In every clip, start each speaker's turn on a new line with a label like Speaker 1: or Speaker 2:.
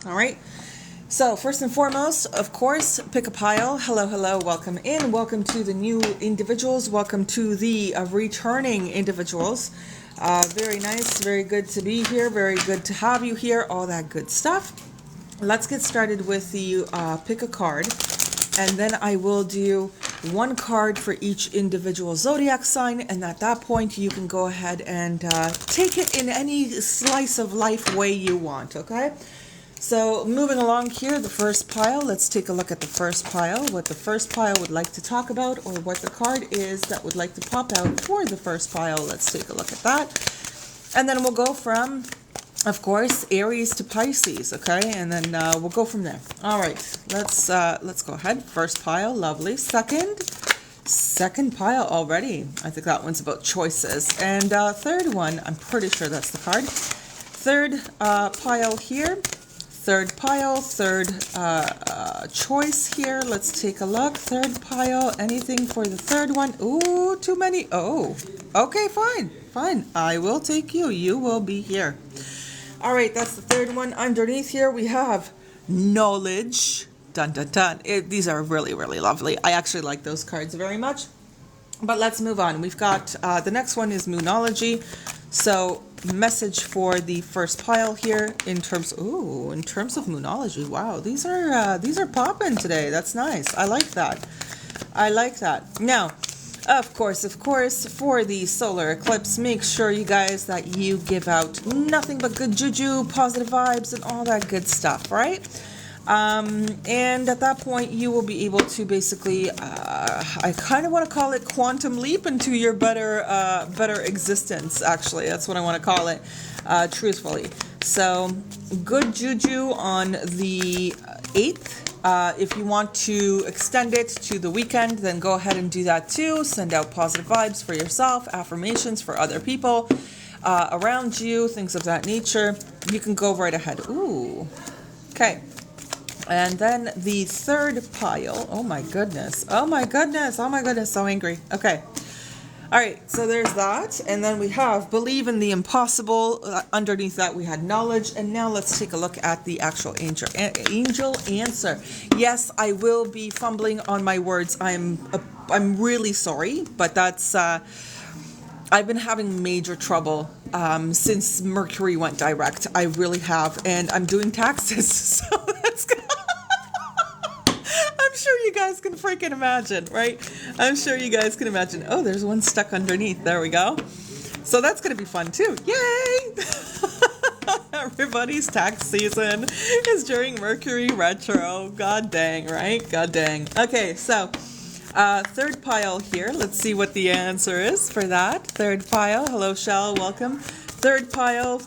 Speaker 1: All right. So first and foremost, of course, pick a pile. Hello, hello, welcome in. Welcome to the new individuals. Welcome to the returning individuals. Very nice, very good to be here. Very good to have you here. All that good stuff. Let's get started with the pick a card. And then I will do one card for each individual zodiac sign. And at that point, you can go ahead and take it in any slice of life way you want, okay? So moving along here, the first pile, let's take a look at the first pile, what the first pile would like to talk about, or what the card is that would like to pop out for the first pile. Let's take a look at that. And then we'll go from, of course, Aries to Pisces, okay? And then we'll go from there. All right, let's go ahead. First pile, lovely. Second pile already. I think that one's about choices. And third one, I'm pretty sure that's the card. Third pile here. Third pile, third choice here. Let's take a look. Third pile, anything for the third one? Ooh, too many. Oh, okay, fine. I will take you. You will be here. All right, that's the third one. Underneath here, we have knowledge. Dun, dun, dun. These are really, really lovely. I actually like those cards very much. But let's move on. We've got the next one is Moonology. So message for the first pile here in terms of Moonology. Wow, these are popping today. That's nice. I like that. Now, of course, for the solar eclipse, make sure you guys that you give out nothing but good juju, positive vibes, and all that good stuff, right? And at that point, you will be able to basically, I kind of want to call it quantum leap into your better existence. Actually, that's what I want to call it, truthfully. So, good juju on the 8th. If you want to extend it to the weekend, then go ahead and do that too. Send out positive vibes for yourself, affirmations for other people around you, things of that nature. You can go right ahead. Ooh, okay. And then the third pile, oh my goodness, so angry. Okay. All right, so there's that. And then we have believe in the impossible. Underneath that, we had knowledge. And now let's take a look at the actual angel answer. Yes, I will be fumbling on my words. I'm really sorry, but that's, I've been having major trouble since Mercury went direct. I really have. And I'm doing taxes, so that's good. I'm sure you guys can freaking imagine, right? I'm sure you guys can imagine. Oh, there's one stuck underneath. There we go. So that's going to be fun too. Yay! Everybody's tax season is during Mercury retro. God dang, right? God dang. Okay, so third pile here. Let's see what the answer is for that. Third pile. Hello, Shell. Welcome. Third pile.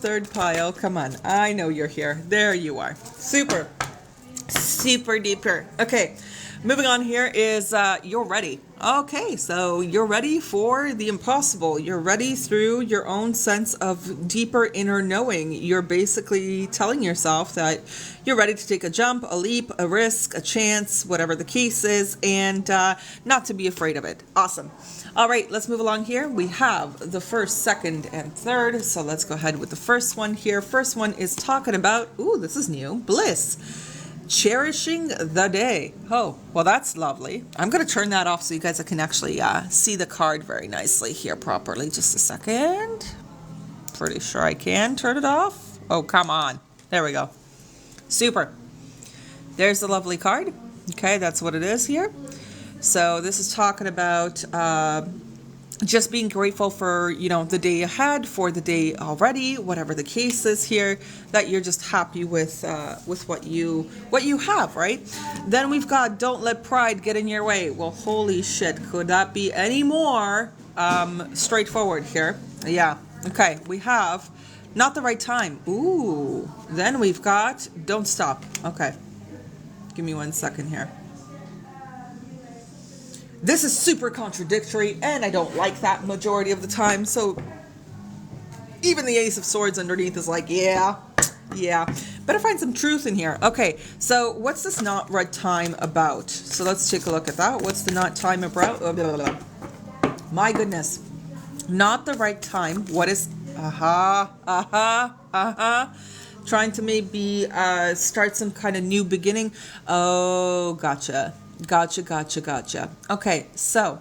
Speaker 1: Come on. I know you're here. There you are. Super duper. Okay. Moving on here is you're ready. Okay, so you're ready for the impossible. You're ready through your own sense of deeper inner knowing. You're basically telling yourself that you're ready to take a jump, a leap, a risk, a chance, whatever the case is, and not to be afraid of it. Awesome. All right, let's move along here. We have the first, second, and third. So let's go ahead with the first one here. First one is talking about, ooh, this is new, bliss. Cherishing the day. Oh, well, that's lovely. I'm going to turn that off so you guys can actually see the card very nicely here properly. Just a second. Pretty sure I can turn it off. Oh, come on. There we go. Super. There's the lovely card. Okay, that's what it is here. So this is talking about just being grateful for, the day ahead, for the day already, whatever the case is here, that you're just happy with what you have, right? Then we've got don't let pride get in your way. Well, holy shit, could that be any more straightforward here? Yeah. Okay, we have not the right time. Ooh. Then we've got don't stop. Okay. Give me 1 second here. This is super contradictory, and I don't like that majority of the time. So even the Ace of Swords underneath is like, yeah. Better find some truth in here. Okay, so what's this not right time about? So let's take a look at that. What's the not time about? Oh, blah, blah, blah. My goodness. Not the right time. What is... Trying to maybe start some kind of new beginning. Oh, gotcha. Gotcha. Okay, so,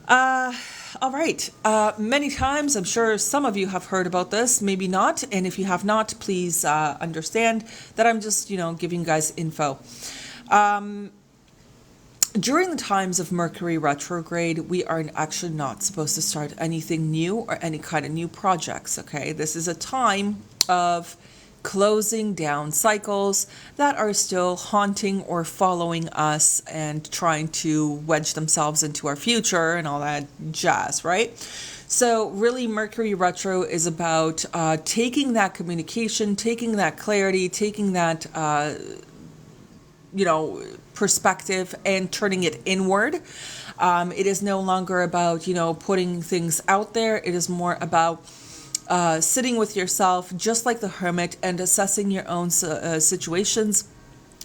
Speaker 1: all right. Many times, I'm sure some of you have heard about this, maybe not. And if you have not, please understand that I'm just, giving you guys info. During the times of Mercury retrograde, we are actually not supposed to start anything new or any kind of new projects, okay? This is a time of closing down cycles that are still haunting or following us and trying to wedge themselves into our future and all that jazz, right? So really, Mercury retro is about taking that communication, taking that clarity, taking that perspective and turning it inward. It is no longer about, putting things out there. It is more about sitting with yourself, just like the hermit, and assessing your own situations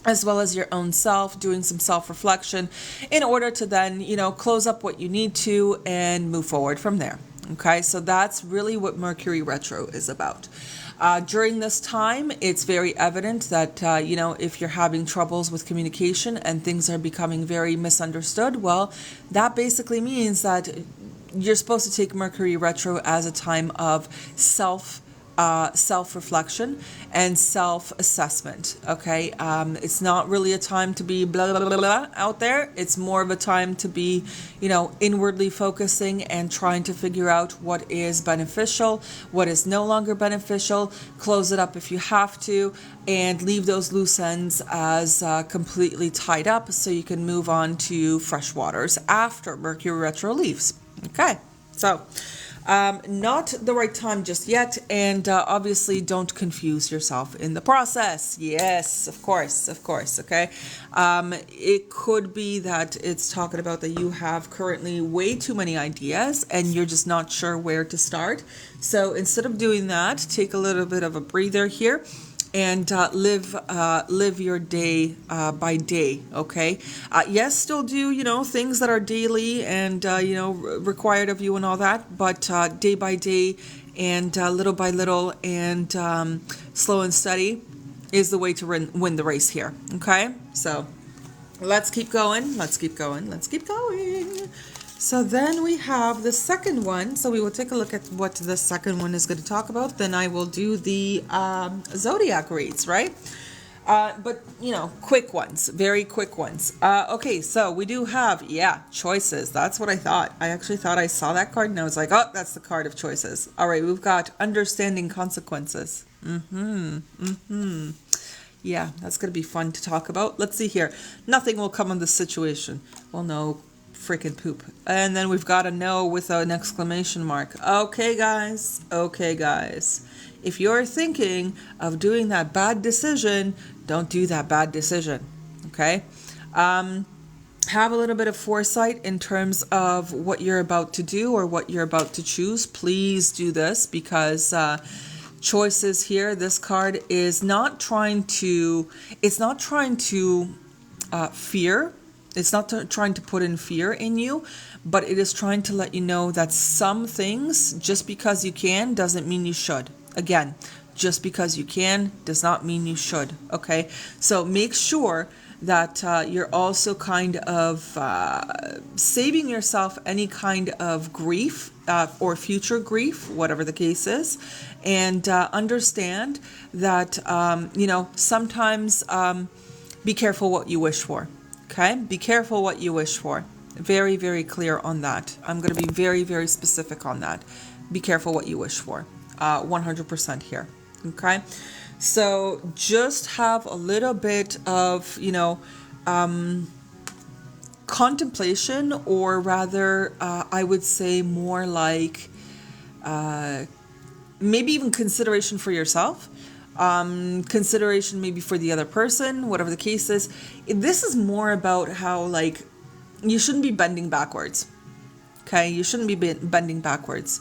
Speaker 1: as well as your own self, doing some self-reflection in order to then, close up what you need to and move forward from there. Okay, so that's really what Mercury retro is about. During this time, it's very evident that, if you're having troubles with communication and things are becoming very misunderstood, well, that basically means that you're supposed to take Mercury retro as a time of self-reflection and self-assessment. Okay, it's not really a time to be blah blah blah blah out there. It's more of a time to be, inwardly focusing and trying to figure out what is beneficial, what is no longer beneficial. Close it up if you have to, and leave those loose ends as completely tied up, so you can move on to fresh waters after Mercury retro leaves. Okay, so. Not the right time just yet, and obviously don't confuse yourself in the process. Yes, of course, okay? It could be that it's talking about that you have currently way too many ideas and you're just not sure where to start. So instead of doing that, take a little bit of a breather here and live your day by day, okay? Yes, still do, things that are daily and, required of you and all that, but day by day and little by little and slow and steady is the way to win the race here, okay? So let's keep going. So then we have the second one. So we will take a look at what the second one is going to talk about. Then I will do the Zodiac reads, right? But, quick ones, very quick ones. Okay, so we do have, choices. That's what I thought. I actually thought I saw that card and I was like, oh, that's the card of choices. All right, we've got understanding consequences. Yeah, that's going to be fun to talk about. Let's see here. Nothing will come of this situation. Well, no. Freaking poop. And then we've got a no with an exclamation mark. Okay, guys. If you're thinking of doing that bad decision, don't do that bad decision. Okay? Have a little bit of foresight in terms of what you're about to do or what you're about to choose. Please do this because choices here. This card is not trying to. It's not trying to fear. It's not trying to put in fear in you, but it is trying to let you know that some things, just because you can, doesn't mean you should. Again, just because you can does not mean you should, okay? So make sure that you're also kind of saving yourself any kind of grief or future grief, whatever the case is, and understand that, sometimes be careful what you wish for. Okay, be careful what you wish for. Very, very clear on that. I'm going to be very, very specific on that. Be careful what you wish for. 100% here. Okay, so just have a little bit of, contemplation, or rather, I would say more like maybe even consideration for yourself. Consideration maybe for the other person, whatever the case is. This is more about how, you shouldn't be bending backwards. Okay, you shouldn't be bending backwards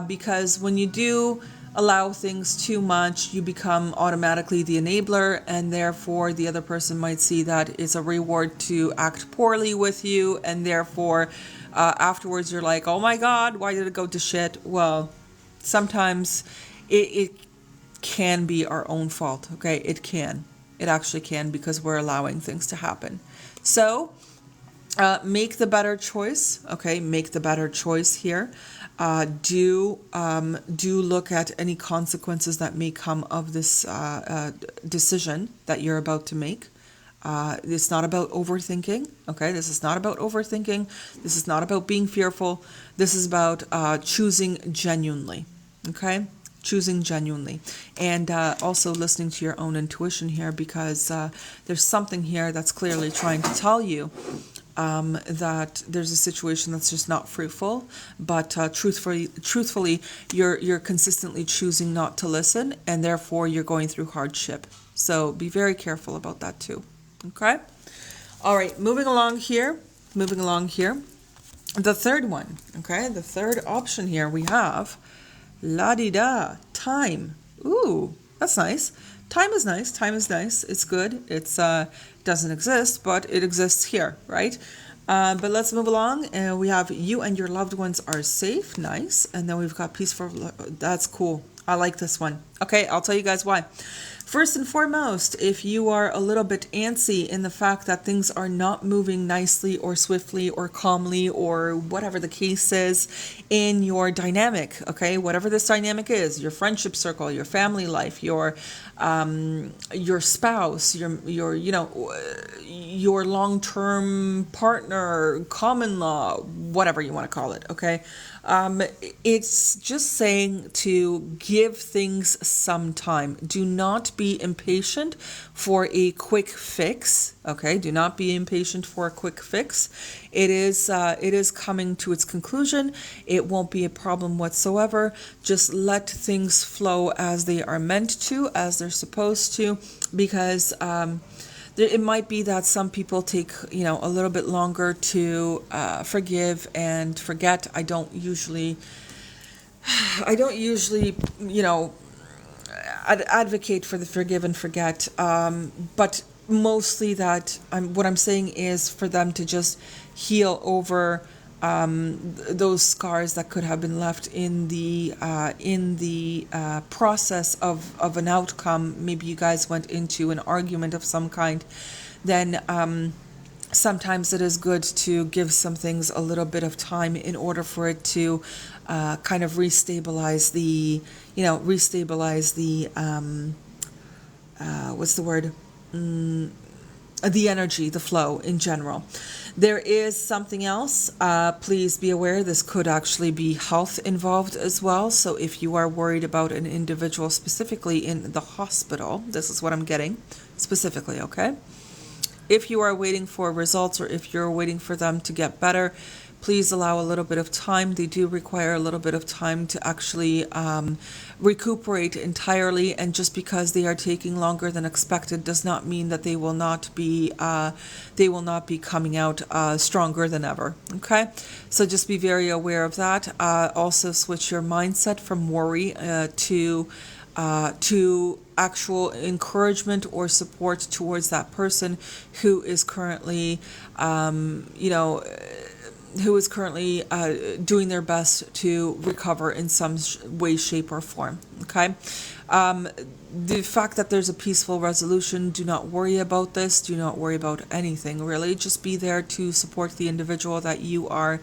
Speaker 1: because when you do allow things too much, you become automatically the enabler, and therefore the other person might see that it's a reward to act poorly with you, and therefore afterwards you're like, oh my God, why did it go to shit? Well, sometimes it can be our own fault. Okay, it can. It actually can, because we're allowing things to happen. So make the better choice. Okay, make the better choice here. Do look at any consequences that may come of this decision that you're about to make. It's not about overthinking. Okay, this is not about overthinking. This is not about being fearful. This is about choosing genuinely. Okay, choosing genuinely, and also listening to your own intuition here, because there's something here that's clearly trying to tell you that there's a situation that's just not fruitful, but truthfully, you're consistently choosing not to listen, and therefore you're going through hardship. So be very careful about that too. Okay. All right. Moving along here. The third one. Okay. The third option here we have la-di-da, time. Ooh, that's nice. Time is nice. Time is nice. It's good. It's doesn't exist, but it exists here, right? But let's move along. And we have you and your loved ones are safe. Nice. And then we've got peaceful. That's cool. I like this one. Okay, I'll tell you guys why. First and foremost, if you are a little bit antsy in the fact that things are not moving nicely or swiftly or calmly or whatever the case is in your dynamic, okay, whatever this dynamic is, your friendship circle, your family life, your spouse, your long-term partner, common law, whatever you want to call it, okay? It's just saying to give things some time. Do not be impatient for a quick fix, okay? Do not be impatient for a quick fix. It is coming to its conclusion. It won't be a problem whatsoever. Just let things flow as they are meant to, as they're supposed to, because it might be that some people take, a little bit longer to forgive and forget. I don't usually, advocate for the forgive and forget. But mostly what I'm saying is for them to just heal over those scars that could have been left in the process of an outcome. Maybe you guys went into an argument of some kind. Then sometimes it is good to give some things a little bit of time in order for it to kind of restabilize the what's the word? The energy, the flow in general. There is something else. Please be aware this could actually be health involved as well. So if you are worried about an individual specifically in the hospital, this is what I'm getting specifically, okay? If you are waiting for results or if you're waiting for them to get better, please allow a little bit of time. They do require a little bit of time to actually recuperate entirely, and just because they are taking longer than expected does not mean that they will not be coming out stronger than ever. Okay, so just be very aware of that. Also, switch your mindset from worry to actual encouragement or support towards that person who is currently doing their best to recover in some way, shape, or form. Okay. The fact that there's a peaceful resolution, do not worry about this. Do not worry about anything, really. Just be there to support the individual that you are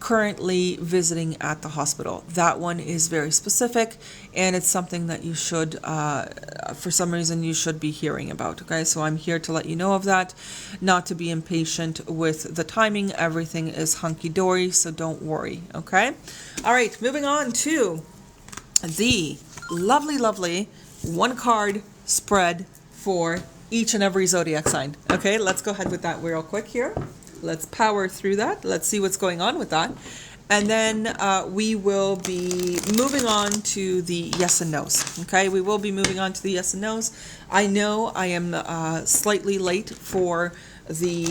Speaker 1: currently visiting at the hospital. That one is very specific, and it's something that you should, for some reason, you should be hearing about. Okay, so I'm here to let you know of that, not to be impatient with the timing. Everything is hunky-dory, so don't worry. Okay, all right, moving on to the lovely one card spread for each and every zodiac sign. Okay, let's go ahead with that real quick here. Let's power through that. Let's see what's going on with that. And then we will be moving on to the yes and no's. Okay, we will be moving on to the yes and no's. I know I am slightly late for the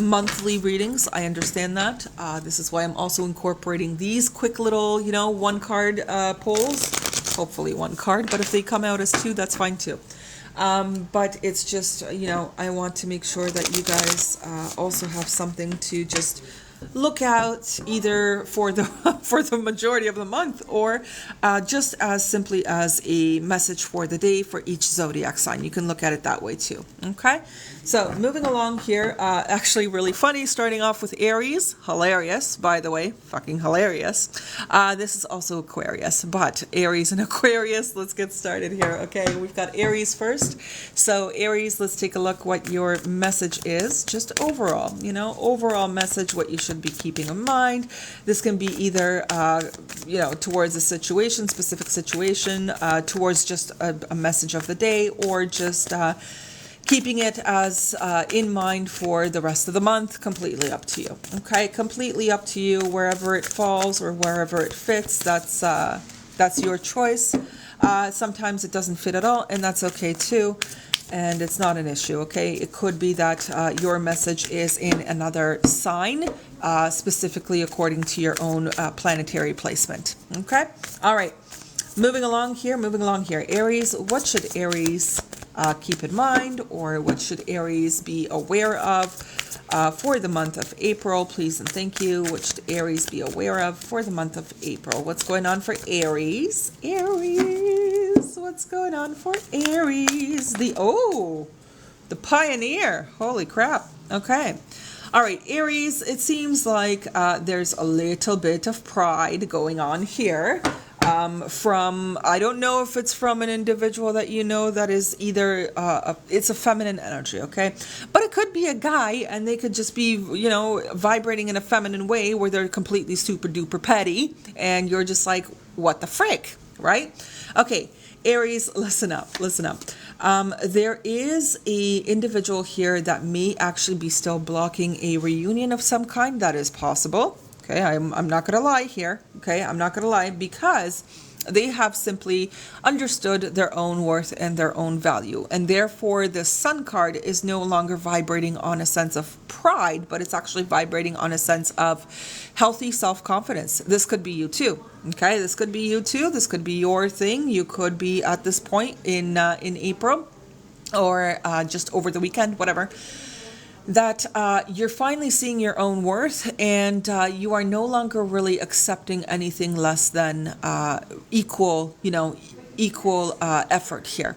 Speaker 1: monthly readings. I understand that. This is why I'm also incorporating these quick little, one card polls. Hopefully one card, but if they come out as two, that's fine too. But it's just, I want to make sure that you guys also have something to just look out either for the for the majority of the month, or just as simply as a message for the day for each zodiac sign. You can look at it that way too. Okay, so moving along here, actually really funny, starting off with Aries. Hilarious, by the way, fucking hilarious. This is also Aquarius, but Aries and Aquarius, let's get started here. Okay, we've got Aries first. So Aries, let's take a look what your message is, just overall, overall message, what you should be keeping in mind. This can be either, towards a situation, specific situation, towards just a message of the day, or just keeping it as in mind for the rest of the month. Completely up to you. Okay, completely up to you. Wherever it falls or wherever it fits, that's your choice. Sometimes it doesn't fit at all, and that's okay too. And it's not an issue, okay? It could be that your message is in another sign, specifically according to your own planetary placement, okay? All right, moving along here. Aries, what should Aries keep in mind, or what should Aries be aware of for the month of April? Please and thank you. What should Aries be aware of for the month of April? What's going on for Aries? Aries, what's going on for Aries? The Pioneer. Holy crap. Okay. All right, Aries, it seems like there's a little bit of pride going on here. I don't know if it's from an individual that that is either, it's a feminine energy, okay? But it could be a guy, and they could just be, vibrating in a feminine way where they're completely super duper petty, and you're just like, what the frick, right? Okay, Aries, listen up. There is a individual here that may actually be still blocking a reunion of some kind. That is possible. Okay, I'm not going to lie here. Okay, I'm not going to lie, because they have simply understood their own worth and their own value. And therefore, the Sun card is no longer vibrating on a sense of pride, but it's actually vibrating on a sense of healthy self-confidence. This could be you too. Okay, this could be you too. This could be your thing. You could be at this point in April, or just over the weekend, whatever, that you're finally seeing your own worth, and you are no longer really accepting anything less than equal effort here.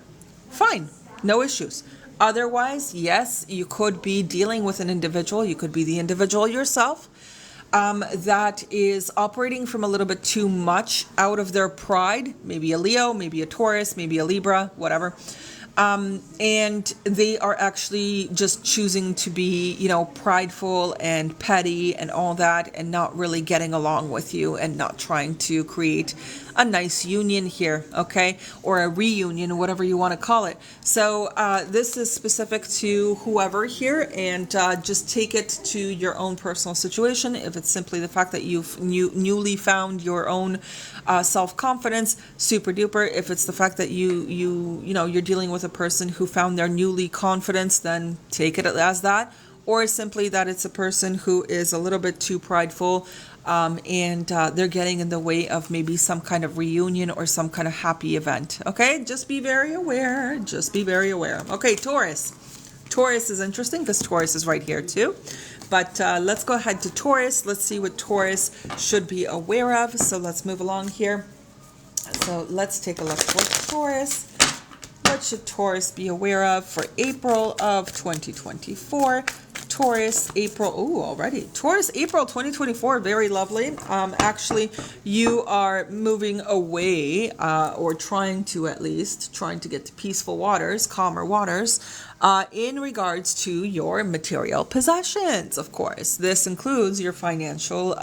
Speaker 1: Fine, no issues. Otherwise, yes, you could be dealing with an individual. You could be the individual yourself that is operating from a little bit too much out of their pride. Maybe a Leo, maybe a Taurus, maybe a Libra, whatever. And they are actually just choosing to be, prideful and petty and all that, and not really getting along with you, and not trying to create a nice union here, okay? Or a reunion, whatever you want to call it. So this is specific to whoever here, and just take it to your own personal situation. If it's simply the fact that you've newly found your own self-confidence, super duper. If it's the fact that you're dealing with a person who found their newly confidence, then take it as that. Or simply that it's a person who is a little bit too prideful, and they're getting in the way of maybe some kind of reunion or some kind of happy event. Okay, just be very aware. Okay, Taurus. Taurus is interesting because Taurus is right here too. But let's go ahead to Taurus. Let's see what Taurus should be aware of. So let's move along here. So let's take a look for Taurus. What should Taurus be aware of for April of 2024? Taurus, April, already. Taurus, April 2024, very lovely. Actually, you are moving away, or trying to get to peaceful waters, calmer waters, in regards to your material possessions, of course. This includes your financial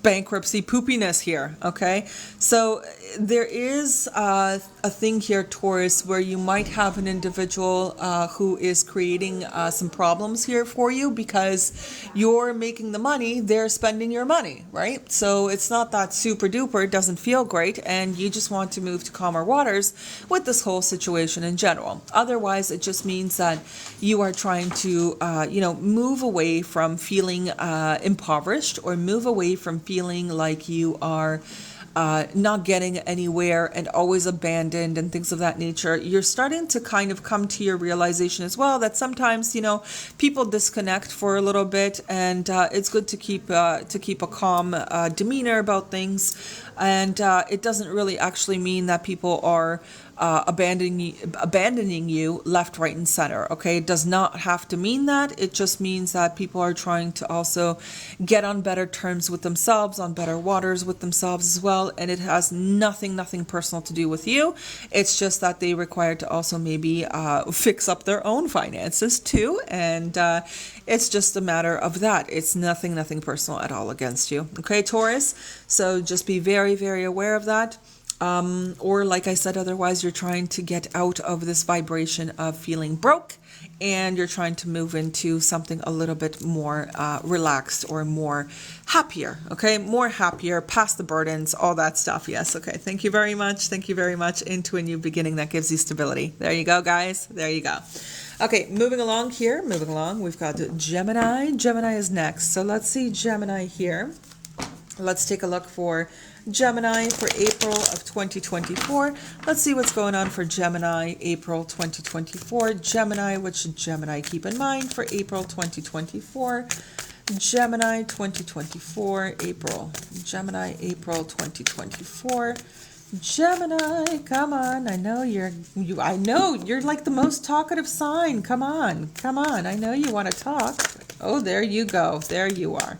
Speaker 1: bankruptcy poopiness here, okay? So there is a thing here, Taurus, where you might have an individual who is creating some problems here for you, because you're making the money, they're spending your money, right? So it's not that super duper, it doesn't feel great, and you just want to move to calmer waters with this whole situation in general. Otherwise, it just means that you are trying to, move away from feeling impoverished, or move away from feeling like you are not getting anywhere and always abandoned and things of that nature, you're starting to kind of come to your realization as well that sometimes, people disconnect for a little bit, and it's good to keep a calm demeanor about things. And it doesn't really actually mean that people are abandoning you left, right, and center. Okay, it does not have to mean that. It just means that people are trying to also get on better terms with themselves, on better waters with themselves as well. And it has nothing personal to do with you. It's just that they require to also maybe fix up their own finances too. And it's just a matter of that. It's nothing personal at all against you. Okay, Taurus. So just be very, very aware of that. Or like I said, otherwise you're trying to get out of this vibration of feeling broke, and you're trying to move into something a little bit more relaxed or more happier. Okay, more happier, past the burdens, all that stuff. Yes. Okay. Thank you very much. Thank you very much. Into a new beginning that gives you stability. There you go, guys. There you go. Okay, moving along here. We've got Gemini. Gemini is next. So let's see Gemini here. Let's take a look for Gemini for April of 2024. Let's see what's going on for Gemini, April 2024. Gemini, what should Gemini keep in mind for April 2024? Gemini 2024, April. Gemini, April 2024. Gemini, come on. I know you're like the most talkative sign. Come on. I know you want to talk. Oh, there you go. There you are.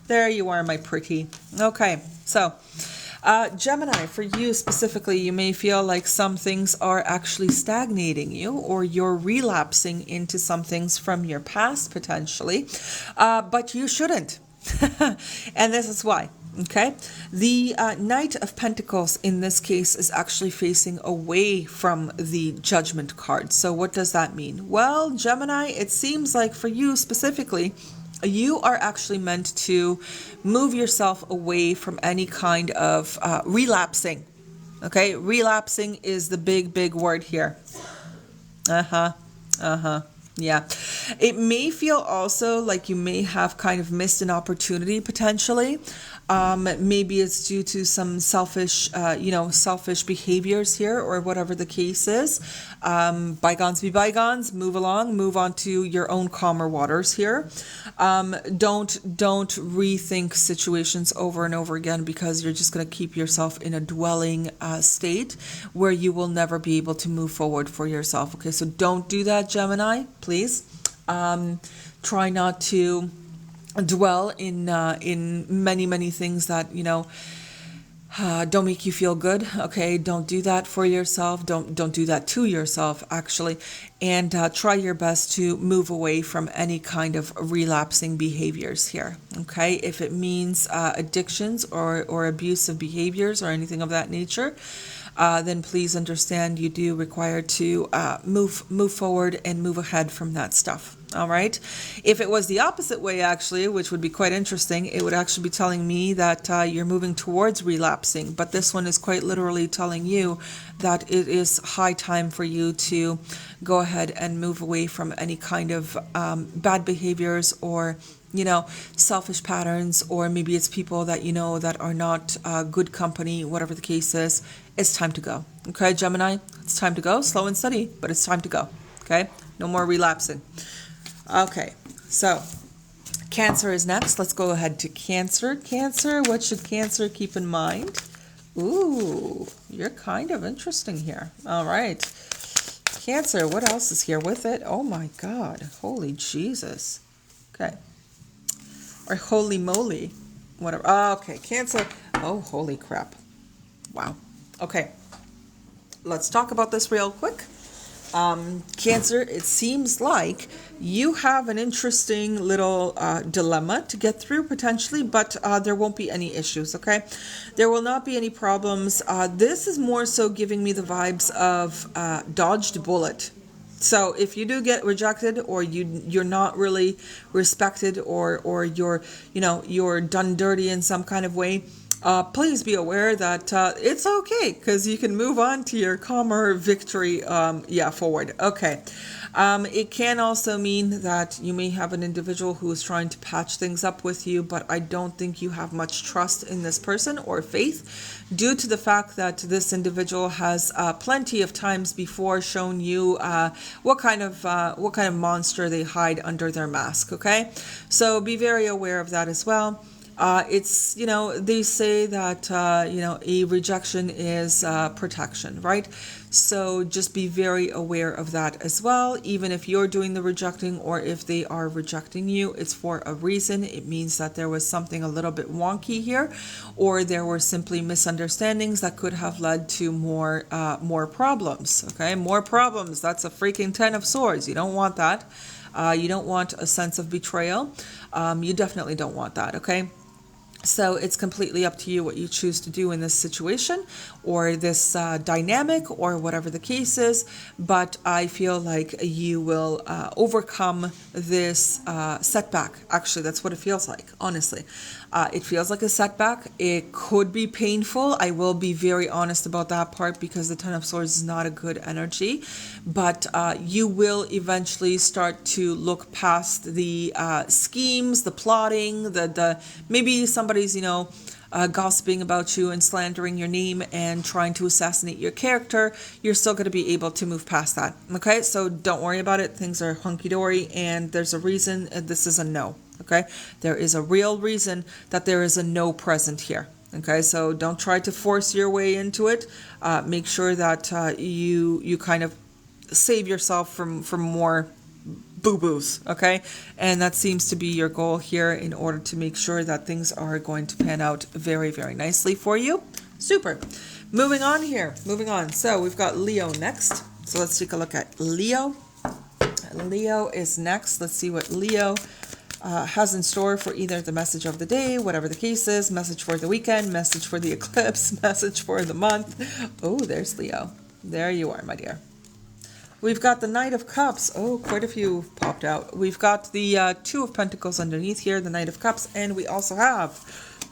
Speaker 1: There you are, my pretty. Okay, so Gemini, for you specifically, you may feel like some things are actually stagnating you, or you're relapsing into some things from your past potentially, but you shouldn't. And this is why. Okay, the Knight of Pentacles in this case is actually facing away from the Judgment card. So what does that mean? Well, Gemini, it seems like for you specifically, you are actually meant to move yourself away from any kind of relapsing. Okay, relapsing is the big word here. Yeah. It may feel also like you may have kind of missed an opportunity potentially. Maybe it's due to some selfish behaviors here, or whatever the case is. Bygones be bygones. Move along. Move on to your own calmer waters here. Don't rethink situations over and over again, because you're just going to keep yourself in a dwelling state where you will never be able to move forward for yourself. Okay, so don't do that, Gemini, please. Try not to dwell in many things that don't make you feel good. Okay, don't do that for yourself. Don't do that to yourself, actually. And try your best to move away from any kind of relapsing behaviors here. Okay, if it means addictions or abusive behaviors or anything of that nature, then please understand you do require to move forward and move ahead from that stuff. All right. If it was the opposite way, actually, which would be quite interesting, it would actually be telling me that you're moving towards relapsing. But this one is quite literally telling you that it is high time for you to go ahead and move away from any kind of bad behaviors, or selfish patterns, or maybe it's people that that are not good company, whatever the case is. It's time to go. Okay, Gemini, it's time to go. Slow and steady, but it's time to go. Okay, no more relapsing. Okay, so Cancer is next. Let's go ahead to Cancer. Cancer, what should Cancer keep in mind? Ooh, you're kind of interesting here. All right. Cancer, what else is here with it? Oh my God, holy Jesus. Okay. Or holy moly, whatever. Oh, okay, Cancer. Oh, holy crap. Wow. Okay, let's talk about this real quick. Cancer, it seems like you have an interesting little dilemma to get through potentially, but there won't be any issues, okay? There will not be any problems. This is more so giving me the vibes of dodged bullet. So if you do get rejected, or you're not really respected, or you're done dirty in some kind of way, please be aware that it's okay, because you can move on to your calmer victory, forward. Okay. It can also mean that you may have an individual who is trying to patch things up with you, but I don't think you have much trust in this person or faith, due to the fact that this individual has plenty of times before shown you what kind of monster they hide under their mask. Okay, so be very aware of that as well. It's, they say that, a rejection is protection, right? So just be very aware of that as well. Even if you're doing the rejecting, or if they are rejecting you, it's for a reason. It means that there was something a little bit wonky here, or there were simply misunderstandings that could have led to more problems. Okay, more problems. That's a freaking 10 of Swords. You don't want that. You don't want a sense of betrayal. You definitely don't want that. Okay. So it's completely up to you what you choose to do in this situation, or this dynamic, or whatever the case is. But I feel like you will overcome this setback. Actually, that's what it feels like, honestly. It feels like a setback. It could be painful. I will be very honest about that part, because the 10 of Swords is not a good energy. But you will eventually start to look past the schemes, the plotting, the maybe somebody's, gossiping about you and slandering your name and trying to assassinate your character. You're still going to be able to move past that. Okay, so don't worry about it. Things are hunky-dory, and there's a reason this is a no. Okay, there is a real reason that there is a no present here. Okay, so don't try to force your way into it. Make sure that you kind of save yourself from more boo-boos, okay? And that seems to be your goal here, in order to make sure that things are going to pan out very, very nicely for you. Super. Moving on here. Moving on. So we've got Leo next. So let's take a look at Leo. Leo is next. Let's see what Leo has in store for either the message of the day, whatever the case is, message for the weekend, message for the eclipse, message for the month. Oh, there's Leo. There you are, my dear. We've got the Knight of Cups. Oh, quite a few popped out. We've got the Two of Pentacles underneath here, the Knight of Cups, and we also have,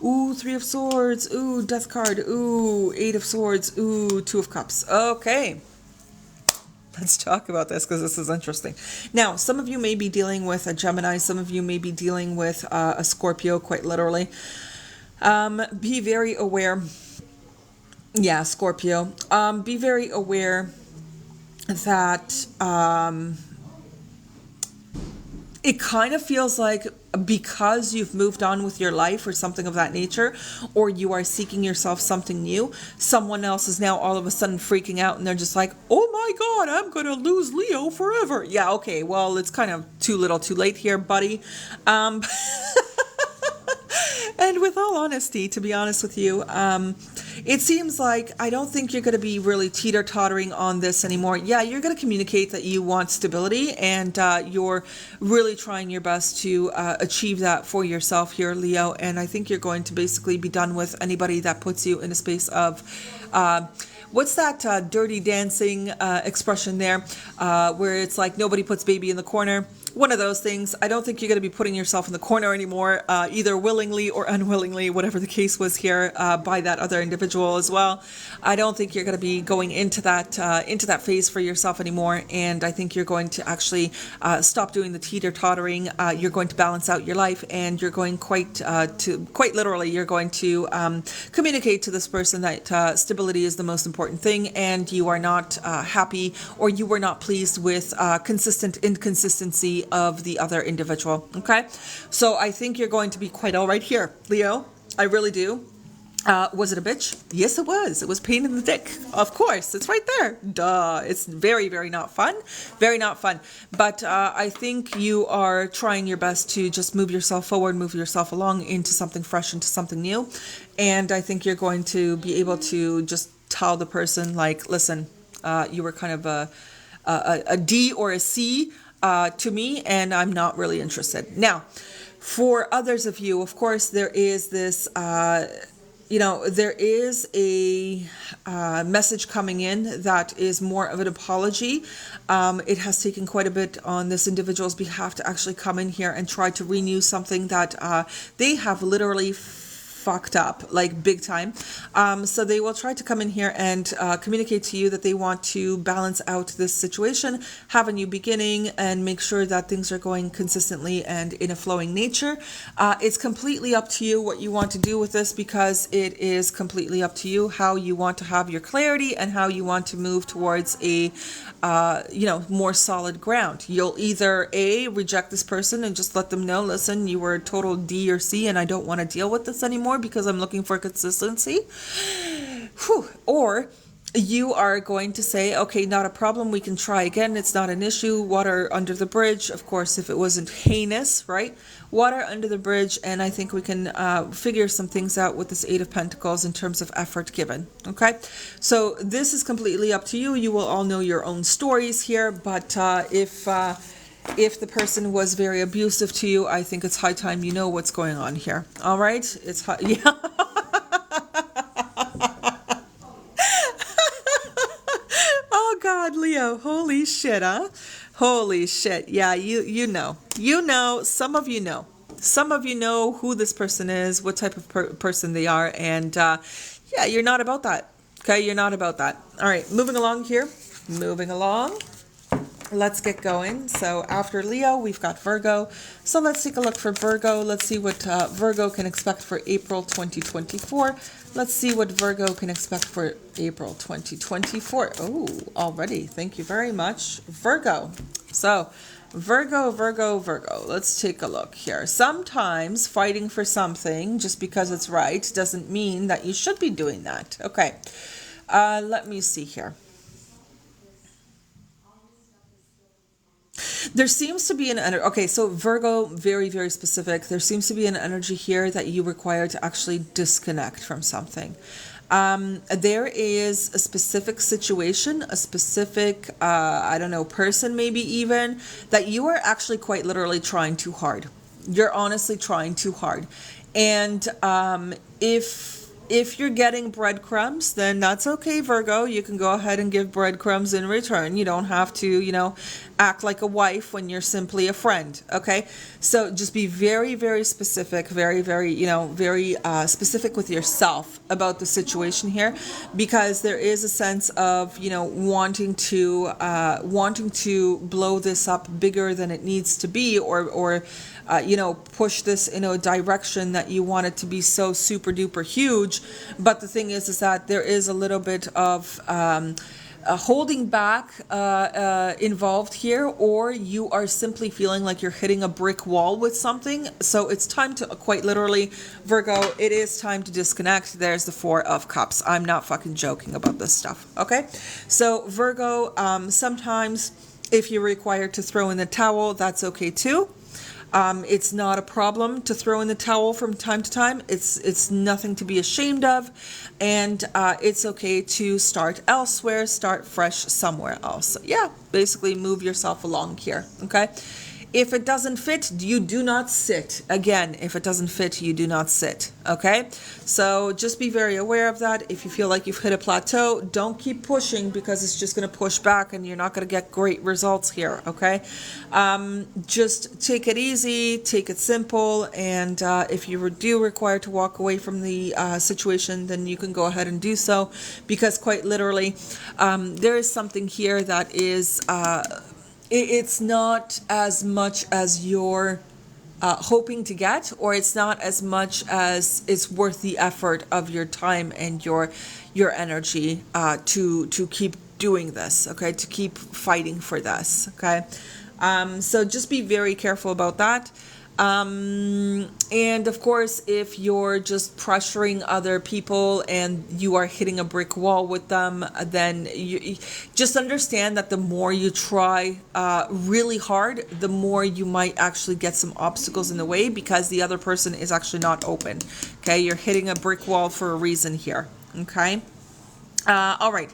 Speaker 1: ooh, Three of Swords, ooh, Death card, ooh, Eight of Swords, ooh, Two of Cups. Okay. Let's talk about this, because this is interesting. Now, some of you may be dealing with a Gemini. Some of you may be dealing with a Scorpio, quite literally. Be very aware. Yeah, Scorpio. Be very aware that it kind of feels like, because you've moved on with your life or something of that nature, or you are seeking yourself something new, someone else is now all of a sudden freaking out, and they're just like, oh my God, I'm going to lose Leo forever. Yeah, okay, well, it's kind of too little too late here, buddy. And with all honesty, to be honest with you, it seems like I don't think you're going to be really teeter-tottering on this anymore. Yeah, you're going to communicate that you want stability, and you're really trying your best to achieve that for yourself here, Leo. And I think you're going to basically be done with anybody that puts you in a space of... what's that dirty dancing expression there, where it's like nobody puts baby in the corner? One of those things. I don't think you're going to be putting yourself in the corner anymore, either willingly or unwillingly, whatever the case was here, by that other individual as well. I don't think you're going to be going into that phase for yourself anymore, and I think you're going to actually stop doing the teeter-tottering. You're going to balance out your life, and you're going quite literally, you're going to communicate to this person that stability is the most important thing, and you are not happy, or you were not pleased with consistent inconsistency of the other individual. Okay, so I think you're going to be quite all right here, Leo. I really do. Was it a bitch? Yes, it was. It was pain in the dick. Of course, it's right there. Duh. It's very, very not fun. Very not fun. But I think you are trying your best to just move yourself forward, move yourself along into something fresh, into something new. And I think you're going to be able to just tell the person, like, listen, you were kind of a D or a C to me, and I'm not really interested. Now, for others of you, of course, there is this, there is a message coming in that is more of an apology. It has taken quite a bit on this individual's behalf to actually come in here and try to renew something that they have literally fucked up, like big time. So they will try to come in here and communicate to you that they want to balance out this situation, have a new beginning, and make sure that things are going consistently and in a flowing nature. It's completely up to you what you want to do with this, because it is completely up to you how you want to have your clarity and how you want to move towards a more solid ground. You'll either A, reject this person and just let them know, listen, you were a total D or C and I don't want to deal with this anymore because I'm looking for consistency. Or you are going to say, okay, not a problem, we can try again, it's not an issue, water under the bridge. Of course, if it wasn't heinous, right? Water under the bridge, and I think we can figure some things out with this Eight of Pentacles in terms of effort given, okay? So this is completely up to you. You will all know your own stories here, but if the person was very abusive to you, I think it's high time you know what's going on here, all right? It's high, yeah. God, Leo, holy shit, huh? Holy shit. Yeah, you know, some of you know who this person is, what type of person they are, and yeah, you're not about that. Okay, you're not about that. All right, moving along here. Let's get going. So after Leo, we've got Virgo. So let's take a look for Virgo. Let's see what Virgo can expect for April 2024. Let's see what Virgo can expect for April 2024. Oh, already. Thank you very much, Virgo. So Virgo. Let's take a look here. Sometimes fighting for something just because it's right doesn't mean that you should be doing that. Okay. Let me see here. There seems to be an energy. Okay, so Virgo, very, very specific. There seems to be an energy here that you require to actually disconnect from something. There is a specific situation, a specific, person maybe even, that you are actually quite literally trying too hard. You're honestly trying too hard. And if you're getting breadcrumbs, then that's okay, Virgo. You can go ahead and give breadcrumbs in return. You don't have to, act like a wife when you're simply a friend, okay? So just be very, very specific, very, very, very specific with yourself about the situation here, because there is a sense of, wanting to blow this up bigger than it needs to be, or push this in a direction that you want it to be so super duper huge. But the thing is that there is a little bit of holding back involved here, or you are simply feeling like you're hitting a brick wall with something. So it's time to, quite literally, Virgo, it is time to disconnect. There's the Four of Cups. I'm not fucking joking about this stuff, okay? So Virgo, sometimes if you're required to throw in the towel, that's okay too. It's not a problem to throw in the towel from time to time. It's nothing to be ashamed of, and it's okay to start elsewhere, start fresh somewhere else. So yeah, basically move yourself along here, okay? If it doesn't fit, you do not sit. Again, if it doesn't fit, you do not sit, okay? So just be very aware of that. If you feel like you've hit a plateau, don't keep pushing, because it's just going to push back and you're not going to get great results here, okay? Just take it easy, take it simple, and if you do require to walk away from the situation, then you can go ahead and do so, because quite literally, there is something here that is... it's not as much as you're hoping to get, or it's not as much as it's worth the effort of your time and your energy to keep doing this, okay, to keep fighting for this, okay? So just be very careful about that. And of course, if you're just pressuring other people and you are hitting a brick wall with them, then you just understand that the more you try really hard, the more you might actually get some obstacles in the way, because the other person is actually not open. Okay, you're hitting a brick wall for a reason here. Okay, all right.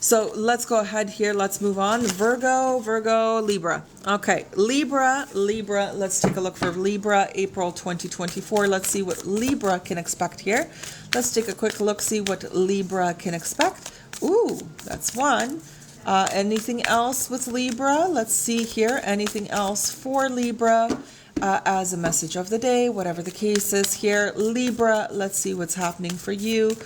Speaker 1: So let's go ahead here. Let's move on. Virgo, Libra. Okay, Libra. Let's take a look for Libra, April 2024. Let's see what Libra can expect here. Let's take a quick look, see what Libra can expect. Ooh, that's one. Anything else with Libra? Let's see here. Anything else for Libra? as a message of the day, whatever the case is here. Libra, let's see what's happening for you.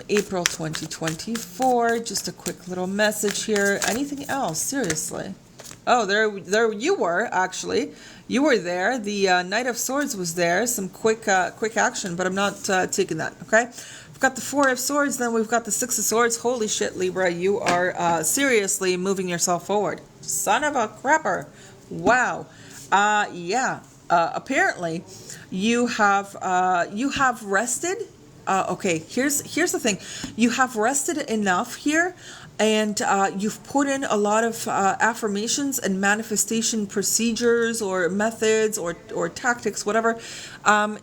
Speaker 1: April 2024, just a quick little message here. Anything else? Seriously. Oh, there you were, actually. You were there. The Knight of Swords was there. Some quick action, but I'm not taking that, okay? We've got the Four of Swords, then we've got the Six of Swords. Holy shit, Libra, you are seriously moving yourself forward. Son of a crapper. Wow. Yeah. Apparently, you have rested. Okay, here's the thing. You have rested enough here, and you've put in a lot of affirmations and manifestation procedures or methods or tactics, whatever,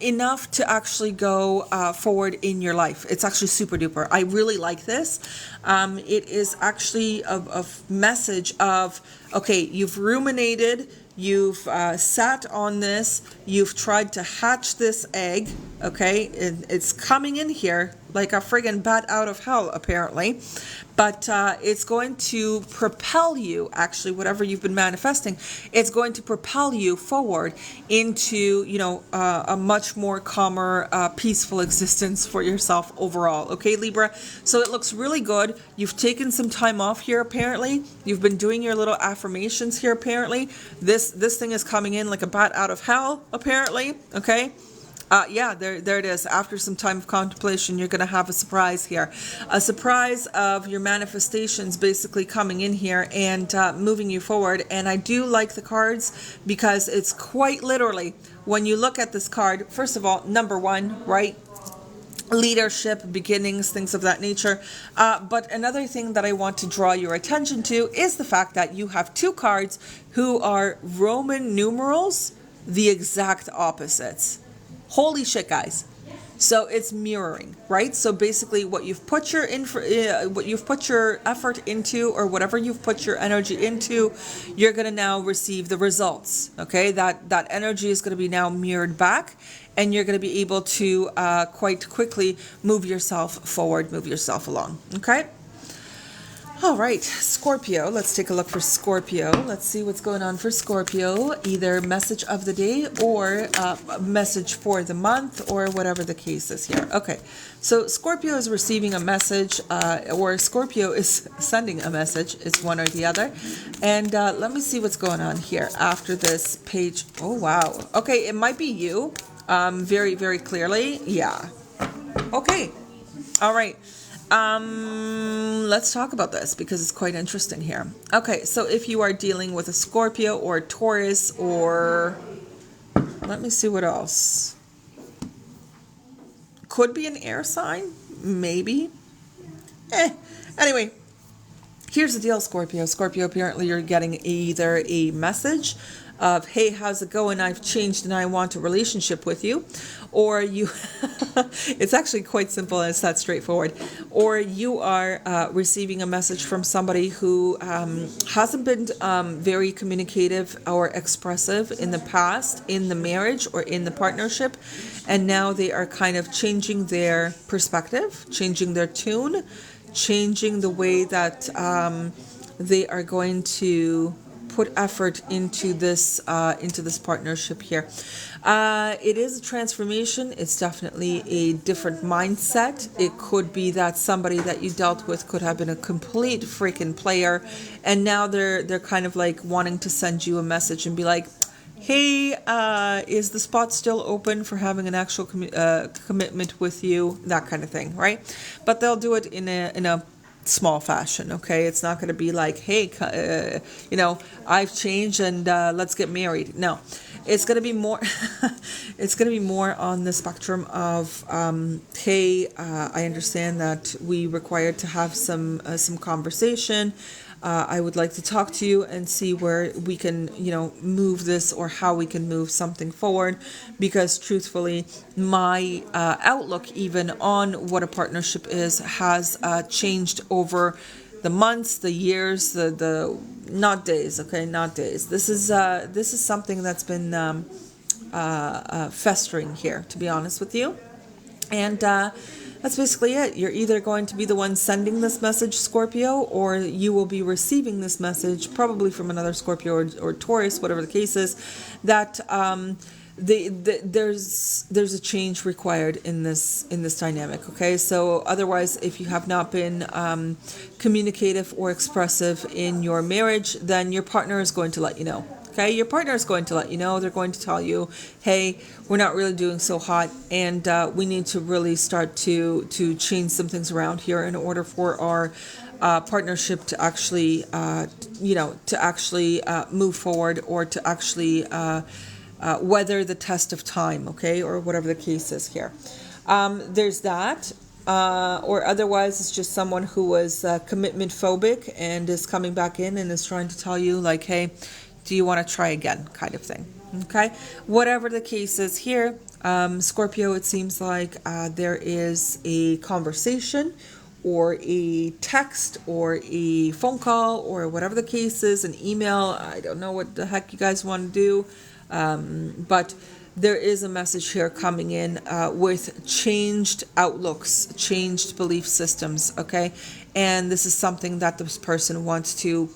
Speaker 1: enough to actually go forward in your life. It's actually super duper. I really like this. It is actually a message of, okay, you've ruminated, you've sat on this, you've tried to hatch this egg, okay? It's coming in here like a friggin' bat out of hell, apparently. But it's going to propel you, actually, whatever you've been manifesting, it's going to propel you forward into, a much more calmer, peaceful existence for yourself overall. Okay, Libra? So it looks really good. You've taken some time off here, apparently. You've been doing your little affirmations here, apparently. This thing is coming in like a bat out of hell, apparently. Okay? Yeah, there it is. After some time of contemplation, you're going to have a surprise here. A surprise of your manifestations basically coming in here and moving you forward. And I do like the cards because it's quite literally, when you look at this card, first of all, number one, right? Leadership, beginnings, things of that nature. But another thing that I want to draw your attention to is the fact that you have two cards who are Roman numerals, the exact opposites. Holy shit, guys. So it's mirroring, right? So basically what you've put your effort into, or whatever you've put your energy into, you're going to now receive the results. Okay? That energy is going to be now mirrored back, and you're going to be able to quite quickly move yourself forward, move yourself along. Okay? All right, Scorpio. Let's take a look for Scorpio. Let's see what's going on for Scorpio. Either message of the day or message for the month, or whatever the case is here. Okay, so Scorpio is receiving a message, or Scorpio is sending a message. It's one or the other. And let me see what's going on here after this page. Oh, wow. Okay, it might be you. Very, very clearly. Yeah. Okay. All right. Let's talk about this because it's quite interesting here. Okay, so if you are dealing with a Scorpio or a Taurus, or let me see what else. Could be an air sign, maybe. Anyway, here's the deal, Scorpio. Scorpio, apparently you're getting either a message of, hey, how's it going? I've changed and I want a relationship with you. Or you, it's actually quite simple and it's that straightforward. Or you are receiving a message from somebody who hasn't been very communicative or expressive in the past, in the marriage or in the partnership. And now they are kind of changing their perspective, changing their tune, changing the way that they are going to put effort into this partnership here. It is a transformation. It's definitely a different mindset. It could be that somebody that you dealt with could have been a complete freaking player, and now they're kind of like wanting to send you a message and be like, hey, is the spot still open for having an actual commitment with you? That kind of thing, right? But they'll do it in a small fashion, okay? It's not going to be like, hey, I've changed and let's get married. No, it's going to be more it's going to be more on the spectrum of hey, I understand that we required to have some conversation. I would like to talk to you and see where we can, move this, or how we can move something forward, because truthfully, my outlook even on what a partnership is has changed over the months, the years, the not days, okay, not days. This is something that's been festering here, to be honest with you. And that's basically it. You're either going to be the one sending this message, Scorpio, or you will be receiving this message, probably from another Scorpio or Taurus, whatever the case is, that there's a change required in this dynamic. Okay, so otherwise, if you have not been communicative or expressive in your marriage, then your partner is going to let you know. Okay, your partner is going to let you know. They're going to tell you, hey, we're not really doing so hot, and we need to really start to change some things around here in order for our partnership to actually, move forward, or to actually weather the test of time, okay, or whatever the case is here. There's that. Or otherwise, it's just someone who was commitment phobic and is coming back in and is trying to tell you, like, hey, do you want to try again, kind of thing. Okay, whatever the case is here, Scorpio, it seems like there is a conversation or a text or a phone call or whatever the case is, an email. I don't know what the heck you guys want to do, but there is a message here coming in with changed outlooks, changed belief systems, okay? And this is something that this person wants to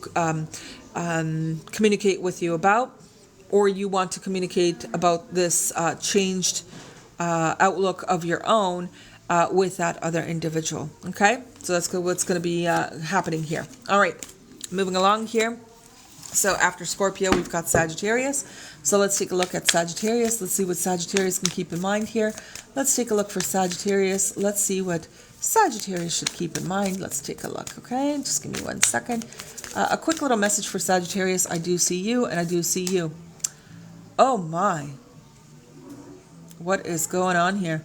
Speaker 1: communicate with you about, or you want to communicate about this changed outlook of your own with that other individual, okay? So that's what's going to be happening here. All right, moving along here. So after Scorpio, we've got Sagittarius. So let's take a look at Sagittarius. Let's see what Sagittarius can keep in mind here. Let's take a look for Sagittarius. Let's see what Sagittarius should keep in mind. Let's take a look, okay? Just give me 1 second. A quick little message for Sagittarius. I do see you, and I do see you. Oh my. What is going on here?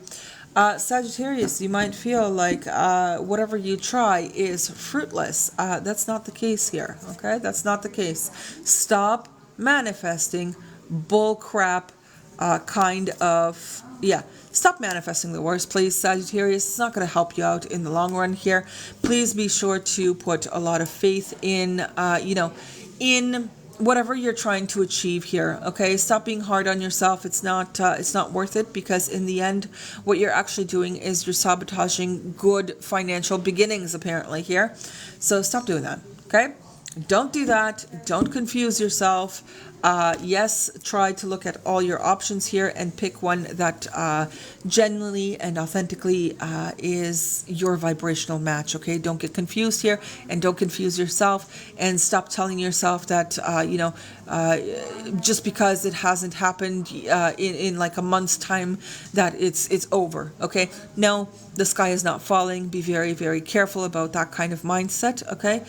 Speaker 1: Sagittarius, you might feel like whatever you try is fruitless. That's not the case here, okay? That's not the case. Stop manifesting bullcrap stop manifesting the worst, please, Sagittarius. It's not going to help you out in the long run here. Please be sure to put a lot of faith in, in whatever you're trying to achieve here, okay? Stop being hard on yourself. It's not worth it, because in the end, what you're actually doing is you're sabotaging good financial beginnings, apparently, here. So stop doing that, okay? Don't do that. Don't confuse yourself. Yes, try to look at all your options here and pick one that genuinely and authentically is your vibrational match, okay? Don't get confused here, and don't confuse yourself, and stop telling yourself that, just because it hasn't happened in like a month's time, that it's over, okay? No, the sky is not falling. Be very, very careful about that kind of mindset, okay?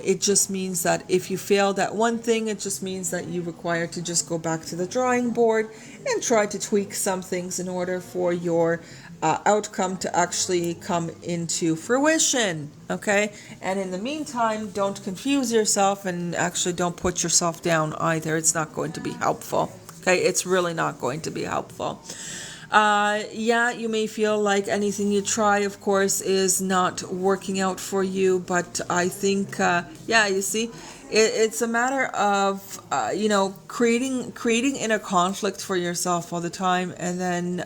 Speaker 1: It just means that if you failed at one thing, it just means that you require to just go back to the drawing board and try to tweak some things in order for your outcome to actually come into fruition, okay? And in the meantime, don't confuse yourself, and actually don't put yourself down either. It's not going to be helpful, okay? It's really not going to be helpful. You may feel like anything you try, of course, is not working out for you, but I think, you see, it's a matter of, creating inner conflict for yourself all the time, and then,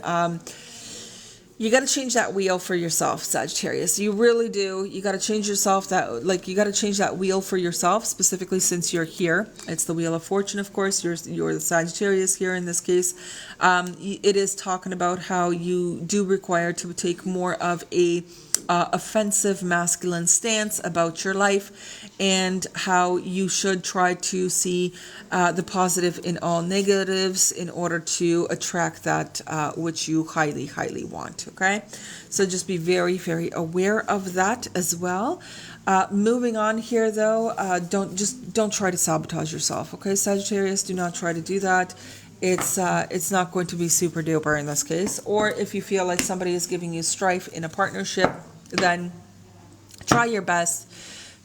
Speaker 1: you got to change that wheel for yourself, Sagittarius. You really do. You got to change yourself you got to change that wheel for yourself, specifically since you're here. It's the Wheel of Fortune, of course. You're the Sagittarius here in this case. It is talking about how you do require to take more of a offensive masculine stance about your life, and how you should try to see the positive in all negatives in order to attract that which you highly, highly want, okay? So just be very, very aware of that as well. Moving on here, though, don't try to sabotage yourself, okay, Sagittarius? Do not try to do that. It's not going to be super duper in this case. Or if you feel like somebody is giving you strife in a partnership, then try your best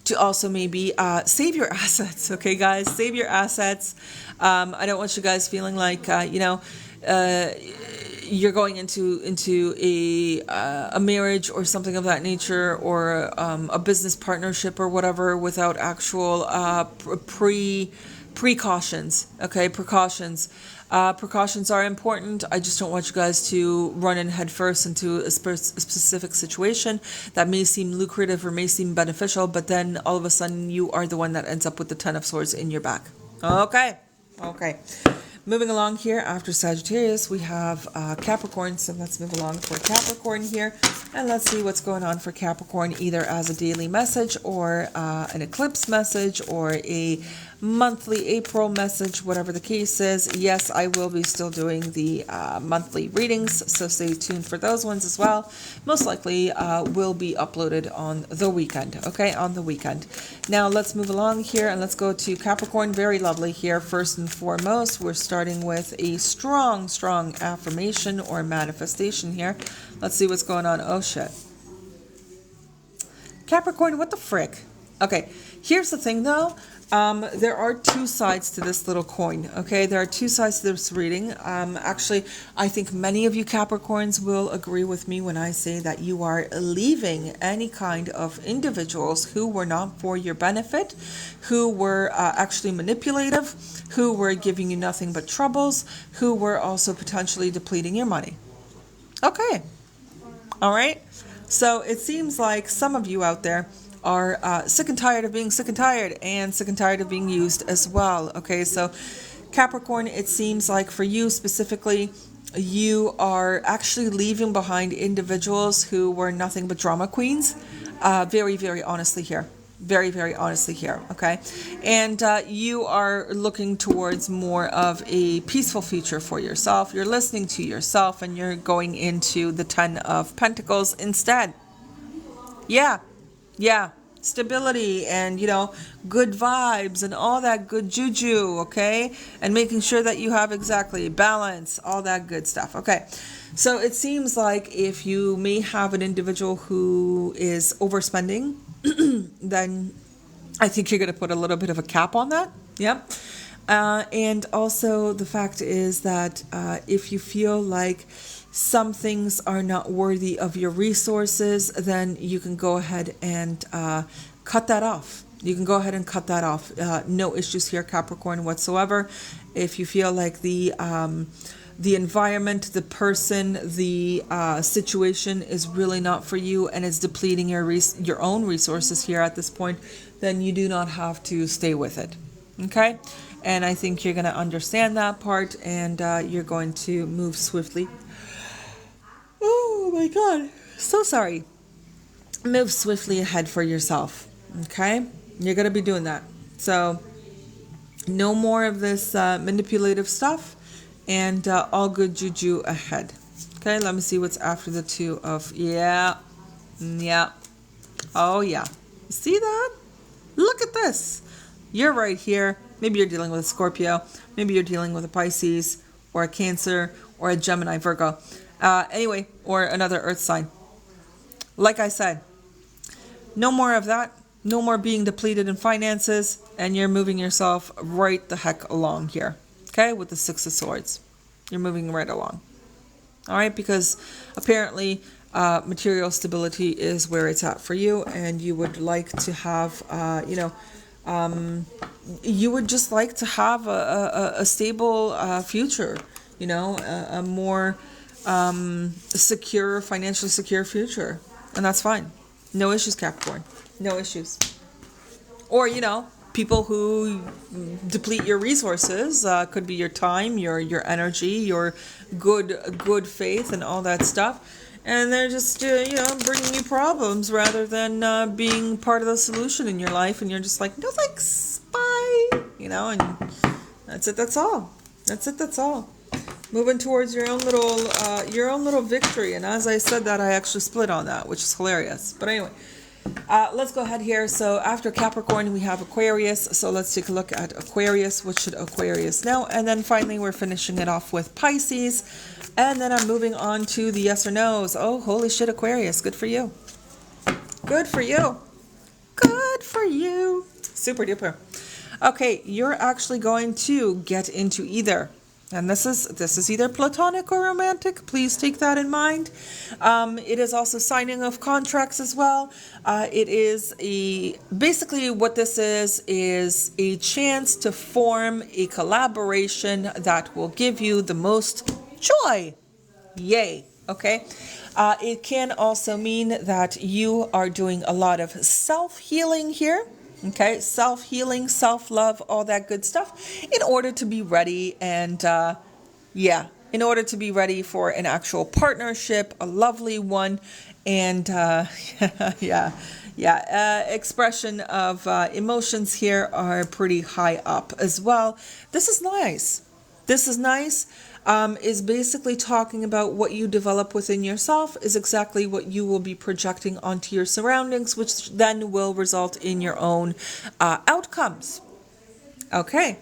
Speaker 1: to also maybe save your assets, okay, guys? Save your assets. I don't want you guys feeling like, you're going into a marriage or something of that nature, or a business partnership or whatever, without actual precautions. Okay, precautions. Precautions are important. I just don't want you guys to run in head first into a specific situation that may seem lucrative or may seem beneficial, but then all of a sudden you are the one that ends up with the Ten of Swords in your back. Okay. Okay. Moving along here, after Sagittarius, we have Capricorn. So let's move along for Capricorn here. And let's see what's going on for Capricorn, either as a daily message or an eclipse message or a monthly April message, whatever the case is. Yes, I will be still doing the monthly readings, so stay tuned for those ones as well. Most likely will be uploaded on the weekend, okay, on the weekend. Now let's move along here and let's go to Capricorn. Very lovely here. First and foremost, we're starting with a strong affirmation or manifestation here. Let's see what's going on. Oh shit. Capricorn, what the frick? Okay, here's the thing though. There are two sides to this little coin, okay? There are two sides to this reading. Actually, I think many of you Capricorns will agree with me when I say that you are leaving any kind of individuals who were not for your benefit, who were actually manipulative, who were giving you nothing but troubles, who were also potentially depleting your money. Okay. All right. So it seems like some of you out there are sick and tired of being sick and tired of being used as well. Okay, so Capricorn, it seems like for you specifically, you are actually leaving behind individuals who were nothing but drama queens. Very honestly here. Very honestly here. Okay, and you are looking towards more of a peaceful future for yourself. You're listening to yourself and you're going into the Ten of Pentacles instead. Yeah, stability and, you know, good vibes and all that good juju, okay? And making sure that you have exactly balance, all that good stuff, okay? So it seems like if you may have an individual who is overspending, then I think you're going to put a little bit of a cap on that, yep. And also the fact is that if you feel like some things are not worthy of your resources, then you can go ahead and cut that off. You can go ahead and cut that off. No issues here, Capricorn, whatsoever. If you feel like the environment, the person, the situation is really not for you and is depleting your own resources here at this point, then you do not have to stay with it. Okay? And I think you're going to understand that part and you're going to move swiftly. Oh my God. So sorry. Move swiftly ahead for yourself. Okay? You're going to be doing that. So no more of this manipulative stuff and all good juju ahead. Okay? Let me see what's after the two of... Yeah. Oh, yeah. See that? Look at this. You're right here. Maybe you're dealing with a Scorpio. Maybe you're dealing with a Pisces or a Cancer or a Gemini, Virgo. Anyway, or another earth sign. Like I said, no more of that. No more being depleted in finances. And you're moving yourself right the heck along here. Okay, with the Six of Swords. You're moving right along. All right, because apparently material stability is where it's at for you. And you would like to have, you would just like to have a stable future. You know, a more... secure, financially secure future. And that's fine. No issues, Capricorn. No issues. Or, you know, people who deplete your resources, could be your time, your energy, your good faith and all that stuff. And they're just, bringing you problems rather than being part of the solution in your life. And you're just like, no thanks, bye. You know, and that's it, that's all. That's all. Moving towards your own little victory. And as I said that, I actually split on that, which is hilarious. But anyway, let's go ahead here. So after Capricorn, we have Aquarius. So let's take a look at Aquarius. What should Aquarius know? And then finally, we're finishing it off with Pisces. And then I'm moving on to the yes or no's. Oh, holy shit, Aquarius. Good for you. Good for you. Good for you. Super duper. Okay, you're actually going to get into either And this is either platonic or romantic. Please take that in mind. It is also signing of contracts as well. It is basically what this is a chance to form a collaboration that will give you the most joy. Yay. Okay. It can also mean that you are doing a lot of self-healing here. Okay, self-healing, self-love, all that good stuff in order to be ready and, in order to be ready for an actual partnership, a lovely one, and, expression of emotions here are pretty high up as well. This is nice. This is nice. Is basically talking about what you develop within yourself is exactly what you will be projecting onto your surroundings, which then will result in your own outcomes. Okay,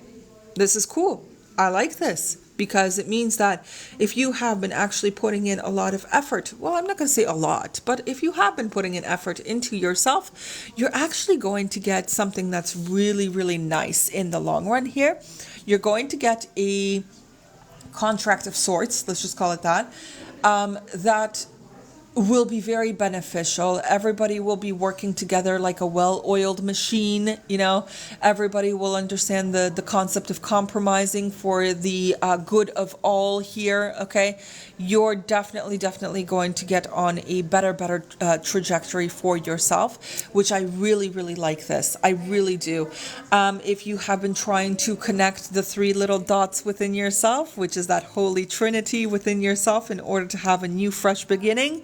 Speaker 1: this is cool. I like this because it means that if you have been actually putting in a lot of effort, well, I'm not going to say a lot, but if you have been putting in effort into yourself, you're actually going to get something that's really, really nice in the long run here. You're going to get a contract of sorts, let's just call it that, that will be very beneficial. Everybody will be working together like a well-oiled machine, you know. Everybody will understand the concept of compromising for the good of all here, okay? You're definitely going to get on a better trajectory for yourself, which I really, really like this. I really do. If you have been trying to connect the three little dots within yourself, which is that holy trinity within yourself in order to have a new, fresh beginning,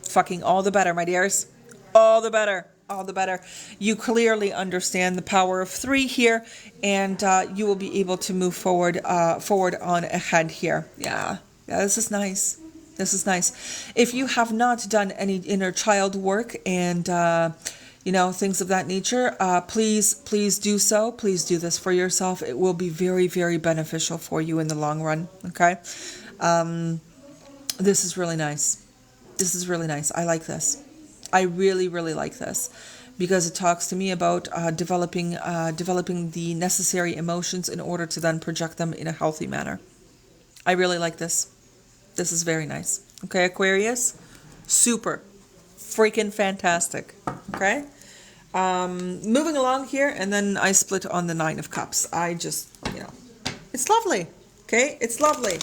Speaker 1: fucking all the better, my dears. All the better. All the better. You clearly understand the power of three here, and you will be able to move forward on ahead here. Yeah, this is nice. This is nice. If you have not done any inner child work and things of that nature, please do so. Please do this for yourself. It will be very, very beneficial for you in the long run. Okay. This is really nice. This is really nice. I like this. I really, really like this because it talks to me about developing the necessary emotions in order to then project them in a healthy manner. I really like this. This is very nice. Okay, Aquarius? Super. Freaking fantastic. Okay? Moving along here, and then I split on the Nine of Cups. I just, it's lovely. Okay? It's lovely.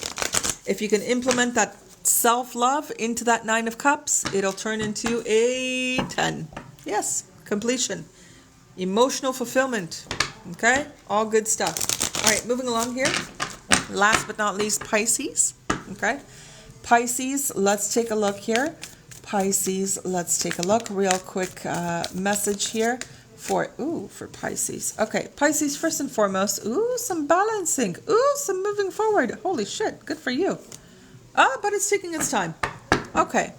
Speaker 1: If you can implement that self-love into that Nine of Cups, it'll turn into a 10. Yes, completion. Emotional fulfillment. Okay? All good stuff. All right, moving along here. Last but not least, Pisces. Okay? Pisces, let's take a look here. Pisces, let's take a look. Real quick message here for Pisces. Okay, Pisces, first and foremost. Ooh, some balancing. Ooh, some moving forward. Holy shit, good for you. But it's taking its time. Okay.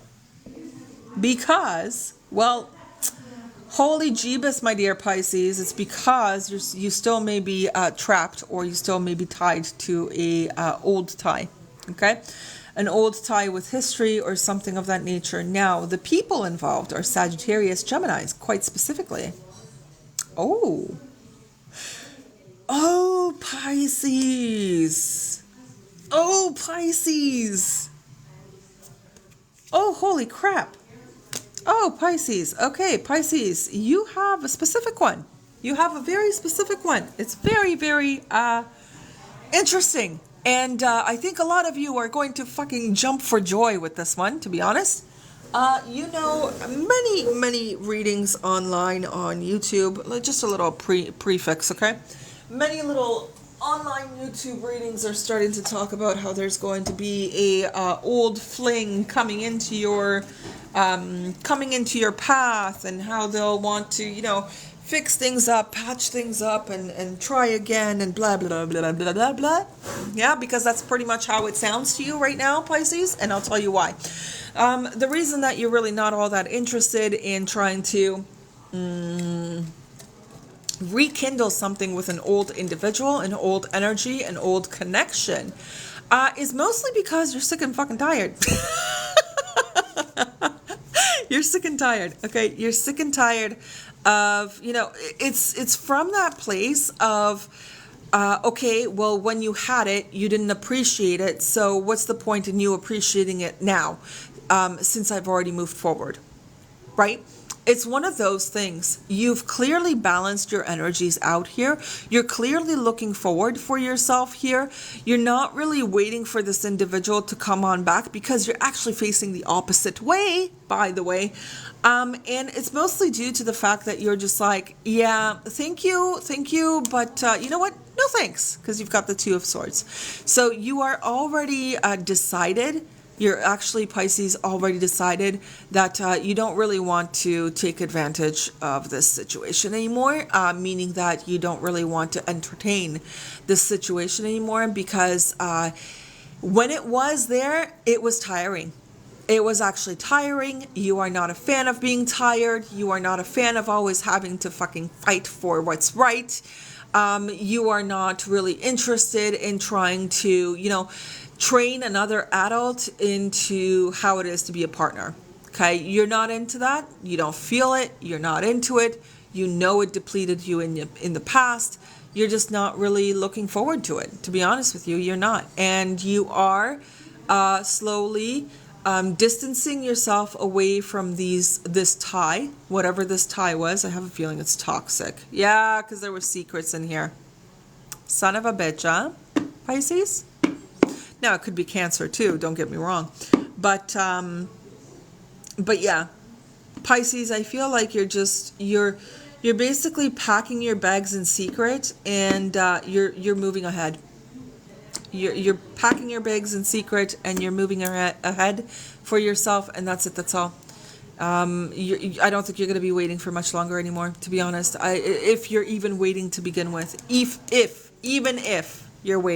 Speaker 1: Because, well, holy Jeebus, my dear Pisces, it's because you still may be trapped, or you still may be tied to a old tie. Okay? An old tie with history or something of that nature. Now, the people involved are Sagittarius, Geminis, quite specifically. Oh, Pisces. Oh, Pisces. Oh, holy crap. Oh, Pisces. Okay, Pisces, you have a specific one. You have a very specific one. It's very, very interesting. And I think a lot of you are going to fucking jump for joy with this one, to be honest. Many readings online on YouTube. Just a little prefix, okay? Many little online YouTube readings are starting to talk about how there's going to be a old fling coming into your path, and how they'll want to, fix things up, patch things up, and try again, and blah, blah, blah, blah, blah, blah. Yeah, because that's pretty much how it sounds to you right now, Pisces, and I'll tell you why. The reason that you're really not all that interested in trying to rekindle something with an old individual, an old energy, an old connection, is mostly because you're sick and fucking tired. You're sick and tired, okay? You're sick and tired of, it's from that place of Okay, well, when you had it, you didn't appreciate it. So what's the point in you appreciating it now, since I've already moved forward, right? It's one of those things. You've clearly balanced your energies out here. You're clearly looking forward for yourself here. You're not really waiting for this individual to come on back, because you're actually facing the opposite way, by the way. And it's mostly due to the fact that you're just like, yeah, thank you, but you know what? No thanks, because you've got the Two of Swords. So you are already decided. You're actually, Pisces, already decided that you don't really want to take advantage of this situation anymore, meaning that you don't really want to entertain this situation anymore, because when it was there, it was tiring. It was actually tiring. You are not a fan of being tired. You are not a fan of always having to fucking fight for what's right. You are not really interested in trying to, train another adult into how it is to be a partner. Okay, you're not into that. You don't feel it. You're not into it. You know it depleted you in the past. You're just not really looking forward to it. To be honest with you, you're not. And you are slowly distancing yourself away from this tie, whatever this tie was. I have a feeling it's toxic. Yeah, because there were secrets in here. Son of a bitch, huh? Pisces? Now, it could be Cancer too, don't get me wrong. But yeah, Pisces, I feel like you're basically packing your bags in secret, and you're moving ahead. You're packing your bags in secret, and you're moving ahead for yourself, and that's it. That's all. I don't think you're going to be waiting for much longer anymore, to be honest. If you're even waiting to begin with, even if you're waiting.